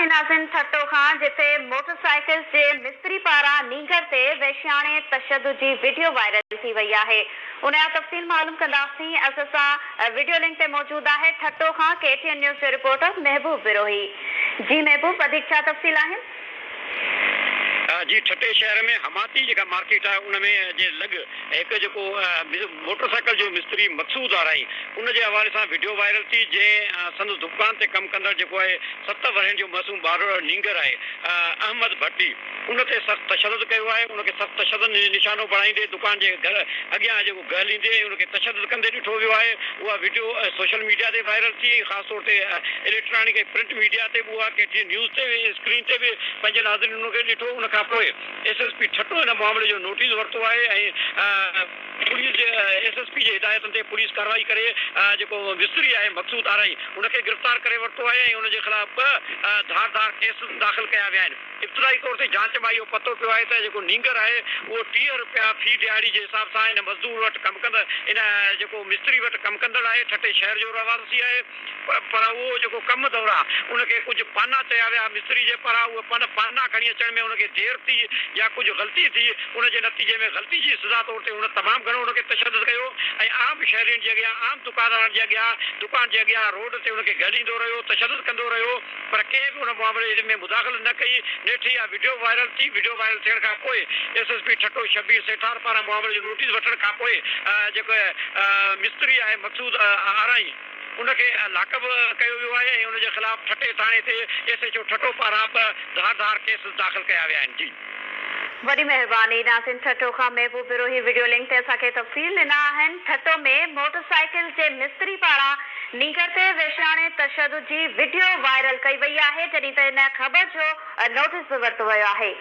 पहुचासीं नाज़रीन ठट्टो खां जिथे मोटरसाइकिल जे मिस्त्री पारां नींगर ते वेश्याणे तशद्दुद जी वीडियो वायरल थी वई आहे। उन जा तफ़सील मालूम कंदासीं। असां सां वीडियो लिंक ते मौजूद आहे ठट्टो खां KTN न्यूज़ जो रिपोर्टर महबूब विरोही। जी महबूब, वधीक छा तफ़सील आहिनि? जी, ठट्टे शहर में हमाती जेका मार्केट आहे उनमें जे लॻ हिकु जेको मोटरसाइकिल जो मिस्त्री मक़सूद आराई उन जे हवाले सां वीडियो वायरल थी जंहिं संदसि दुकान ते कमु कंदड़ जेको आहे 7 वरहनि जो मासूम ॿारु नींगर आहे अहमद भट्टी उन ते सख़्तु तशद्दुद कयो आहे। उनखे सख़्तु तशद्दुद निशानो बणाईंदे दुकान जे घर अॻियां जेको ॻाल्हींदे उनखे तशद्दुद कंदे ॾिठो वियो आहे। उहा वीडियो सोशल मीडिया ते वायरल थी, ख़ासि तौर ते इलेक्ट्रॉनिक ऐं प्रिंट मीडिया ते बि उहा KTN न्यूज़ ते स्क्रीन ते बि पंहिंजे नाज़रीन उनखे ॾिठो। उनखां पोइ SSP ठट्टो हिन मामले जो नोटिस वरितो आहे ऐं पुलिस जे SSP जे हिदायतुनि ते पुलिस कार्रवाई करे जेको मिस्त्री आहे मक़सूद आराई उनखे गिरफ़्तार करे वरितो आहे ऐं उनजे ख़िलाफ़ धारदार केस दाख़िल कया विया आहिनि। इब्तिदाई तौर ते जांच मां इहो पतो पियो आहे त जेको नींगर आहे उहो 30 रुपया फी दिहाड़ी जे हिसाब सां इन मज़दूर वटि कमु कंदड़ इन जेको मिस्त्री वटि कमु कंदड़ आहे। ठट्टे शहर जो रहवासी आहे पर उहो जेको कमु दौरान उनखे कुझु पाना चया विया मिस्त्री जे पारां। उहे पाना खणी अचण में उनखे देरि थी या कुझु ग़लती थी, उनजे नतीजे में ग़लती जी सज़ा तौर ते उन तमामु घणो उनखे तशद्दुद कयो ऐं आम शहरियुनि जे अॻियां आम दुकानदारनि जे अॻियां दुकान जे अॻियां रोड ते उनखे ॻाल्हींदो रहियो, तशद्दुद कंदो रहियो पर कंहिं बि उन मामले में मुदाख़िल न कई। नेठि इहा वीडियो वायरल थी। वीडियो वायरल थियण खां पोइ SSP ठट्टो शबीर सेठार पारां मामले जो नोटिस वठण खां पोइ जेको मिस्त्री आहे मक़सूद आराई उनखे लाकअप कयो वियो आहे ऐं उनजे ख़िलाफ़ ठट्टे थाणे ते SHO ठट्टो पारां धारदार केस दाख़िल कया विया आहिनि। जी, वॾी महिरबानी नाज़रीन। ठट्टो खां महबूब विरोही वीडियो लिंक ते असांखे तफ़सील ॾिना आहिनि। ठट्टो में मोटरसाइकिल जे मिस्त्री पारां नींगर ते वेश्याणे तशद्दुद जी वीडियो वायरल कई वई आहे जॾहिं त इन ख़बर जो नोटिस बि वरितो वियो आहे।